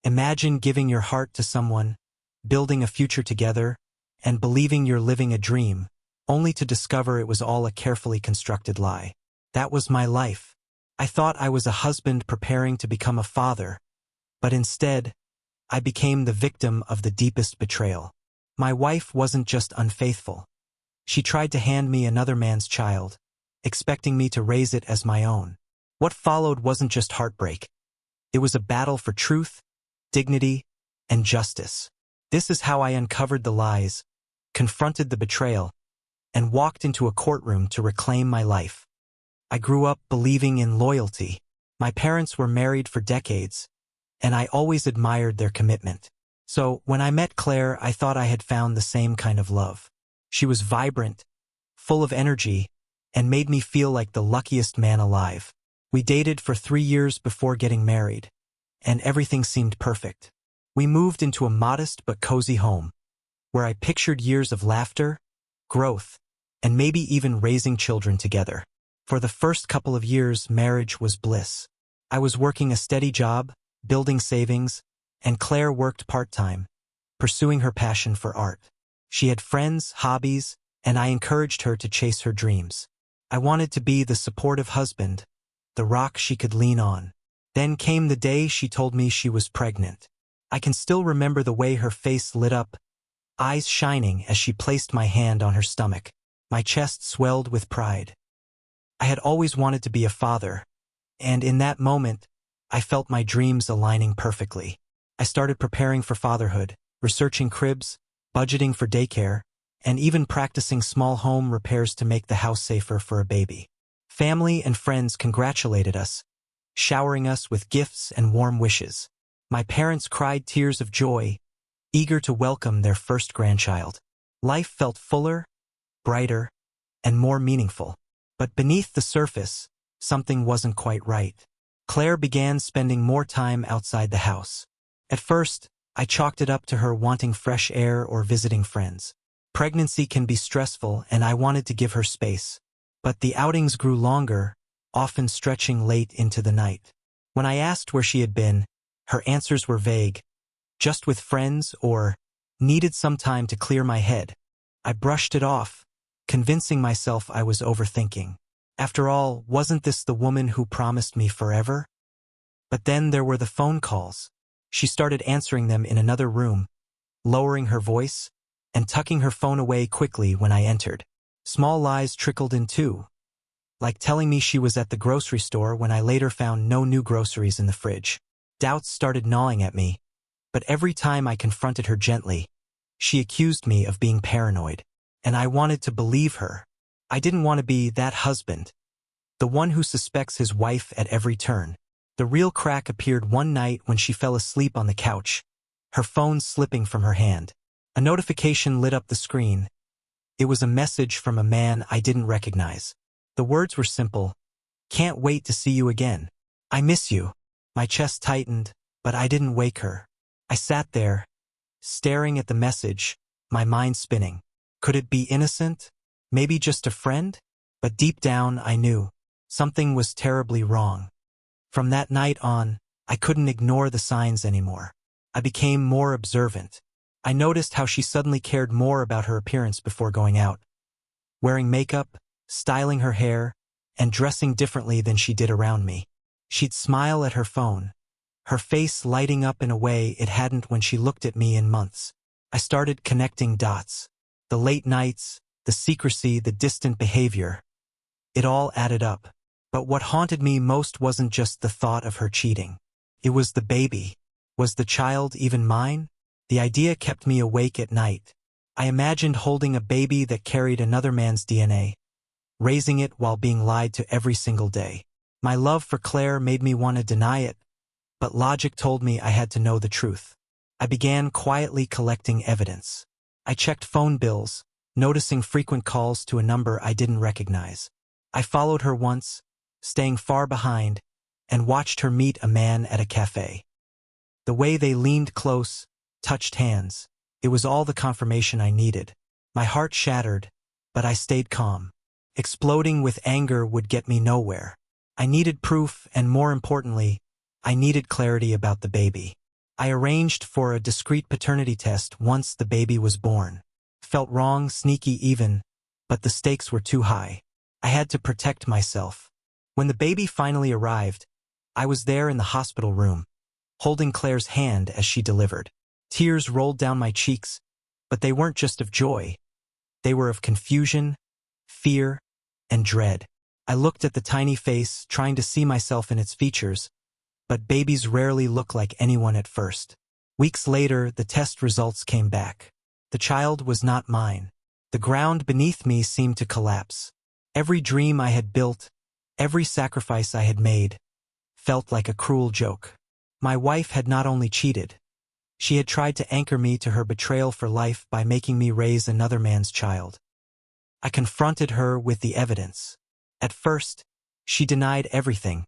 Imagine giving your heart to someone, building a future together, and believing you're living a dream, only to discover it was all a carefully constructed lie. That was my life. I thought I was a husband preparing to become a father, but instead, I became the victim of the deepest betrayal. My wife wasn't just unfaithful. She tried to hand me another man's child, expecting me to raise it as my own. What followed wasn't just heartbreak. It was a battle for truth, dignity, and justice. This is how I uncovered the lies, confronted the betrayal, and walked into a courtroom to reclaim my life. I grew up believing in loyalty. My parents were married for decades, and I always admired their commitment. So, when I met Claire, I thought I had found the same kind of love. She was vibrant, full of energy, and made me feel like the luckiest man alive. We dated for 3 years before getting married, and everything seemed perfect. We moved into a modest but cozy home, where I pictured years of laughter, growth, and maybe even raising children together. For the first couple of years, marriage was bliss. I was working a steady job, building savings, and Claire worked part-time, pursuing her passion for art. She had friends, hobbies, and I encouraged her to chase her dreams. I wanted to be the supportive husband, the rock she could lean on. Then came the day she told me she was pregnant. I can still remember the way her face lit up, eyes shining as she placed my hand on her stomach. My chest swelled with pride. I had always wanted to be a father, and in that moment, I felt my dreams aligning perfectly. I started preparing for fatherhood, researching cribs, budgeting for daycare, and even practicing small home repairs to make the house safer for a baby. Family and friends congratulated us, showering us with gifts and warm wishes. My parents cried tears of joy, eager to welcome their first grandchild. Life felt fuller, brighter, and more meaningful. But beneath the surface, something wasn't quite right. Claire began spending more time outside the house. At first, I chalked it up to her wanting fresh air or visiting friends. Pregnancy can be stressful, and I wanted to give her space. But the outings grew longer, often stretching late into the night. When I asked where she had been, her answers were vague, just with friends or needed some time to clear my head. I brushed it off, convincing myself I was overthinking. After all, wasn't this the woman who promised me forever? But then there were the phone calls. She started answering them in another room, lowering her voice, and tucking her phone away quickly when I entered. Small lies trickled in too, like telling me she was at the grocery store when I later found no new groceries in the fridge. Doubts started gnawing at me, but every time I confronted her gently, she accused me of being paranoid, and I wanted to believe her. I didn't want to be that husband, the one who suspects his wife at every turn. The real crack appeared one night when she fell asleep on the couch, her phone slipping from her hand. A notification lit up the screen. It was a message from a man I didn't recognize. The words were simple: "Can't wait to see you again. I miss you." My chest tightened, but I didn't wake her. I sat there, staring at the message, my mind spinning. Could it be innocent? Maybe just a friend? But deep down, I knew something was terribly wrong. From that night on, I couldn't ignore the signs anymore. I became more observant. I noticed how she suddenly cared more about her appearance before going out, wearing makeup, styling her hair, and dressing differently than she did around me. She'd smile at her phone, her face lighting up in a way it hadn't when she looked at me in months. I started connecting dots. The late nights, the secrecy, the distant behavior. It all added up. But what haunted me most wasn't just the thought of her cheating. It was the baby. Was the child even mine? The idea kept me awake at night. I imagined holding a baby that carried another man's DNA, raising it while being lied to every single day. My love for Claire made me want to deny it, but logic told me I had to know the truth. I began quietly collecting evidence. I checked phone bills, noticing frequent calls to a number I didn't recognize. I followed her once, staying far behind, and watched her meet a man at a cafe. The way they leaned close, touched hands, it was all the confirmation I needed. My heart shattered, but I stayed calm. Exploding with anger would get me nowhere. I needed proof, and more importantly, I needed clarity about the baby. I arranged for a discreet paternity test once the baby was born. Felt wrong, sneaky even, but the stakes were too high. I had to protect myself. When the baby finally arrived, I was there in the hospital room, holding Claire's hand as she delivered. Tears rolled down my cheeks, but they weren't just of joy. They were of confusion, fear, and dread. I looked at the tiny face, trying to see myself in its features, but babies rarely look like anyone at first. Weeks later, the test results came back. The child was not mine. The ground beneath me seemed to collapse. Every dream I had built, every sacrifice I had made, felt like a cruel joke. My wife had not only cheated, she had tried to anchor me to her betrayal for life by making me raise another man's child. I confronted her with the evidence. At first, she denied everything,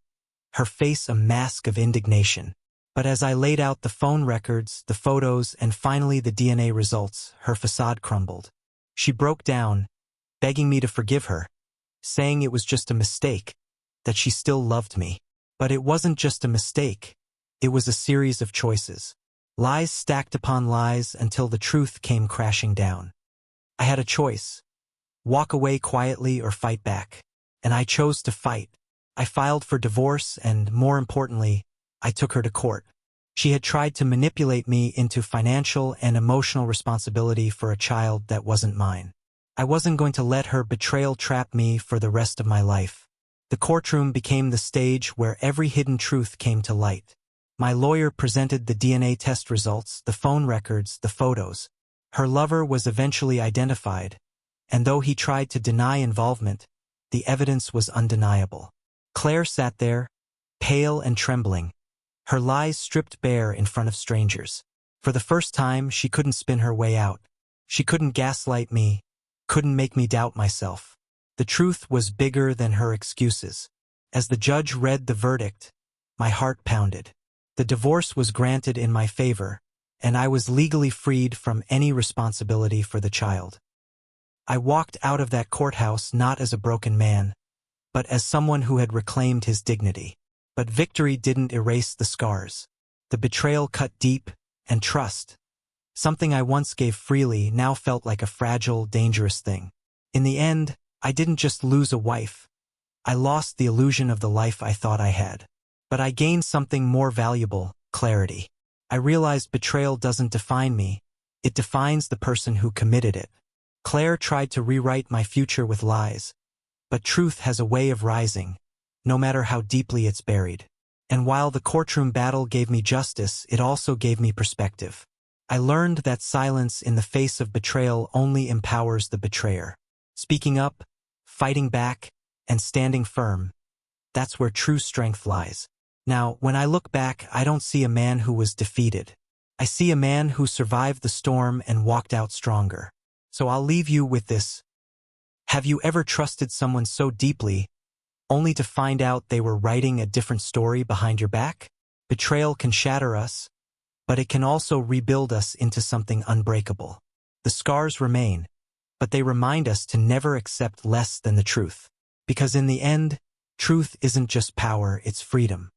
her face a mask of indignation. But as I laid out the phone records, the photos, and finally the DNA results, her facade crumbled. She broke down, begging me to forgive her, saying it was just a mistake, that she still loved me. But it wasn't just a mistake. It was a series of choices. Lies stacked upon lies until the truth came crashing down. I had a choice: walk away quietly or fight back. And I chose to fight. I filed for divorce and, more importantly, I took her to court. She had tried to manipulate me into financial and emotional responsibility for a child that wasn't mine. I wasn't going to let her betrayal trap me for the rest of my life. The courtroom became the stage where every hidden truth came to light. My lawyer presented the DNA test results, the phone records, the photos. Her lover was eventually identified, and though he tried to deny involvement, the evidence was undeniable. Claire sat there, pale and trembling, her lies stripped bare in front of strangers. For the first time, she couldn't spin her way out. She couldn't gaslight me, couldn't make me doubt myself. The truth was bigger than her excuses. As the judge read the verdict, my heart pounded. The divorce was granted in my favor, and I was legally freed from any responsibility for the child. I walked out of that courthouse not as a broken man, but as someone who had reclaimed his dignity. But victory didn't erase the scars. The betrayal cut deep, and trust, something I once gave freely, now felt like a fragile, dangerous thing. In the end, I didn't just lose a wife. I lost the illusion of the life I thought I had. But I gained something more valuable: clarity. I realized betrayal doesn't define me. It defines the person who committed it. Claire tried to rewrite my future with lies, but truth has a way of rising, no matter how deeply it's buried. And while the courtroom battle gave me justice, it also gave me perspective. I learned that silence in the face of betrayal only empowers the betrayer. Speaking up, fighting back, and standing firm, that's where true strength lies. Now, when I look back, I don't see a man who was defeated. I see a man who survived the storm and walked out stronger. So I'll leave you with this. Have you ever trusted someone so deeply, only to find out they were writing a different story behind your back? Betrayal can shatter us, but it can also rebuild us into something unbreakable. The scars remain, but they remind us to never accept less than the truth. Because in the end, truth isn't just power, it's freedom.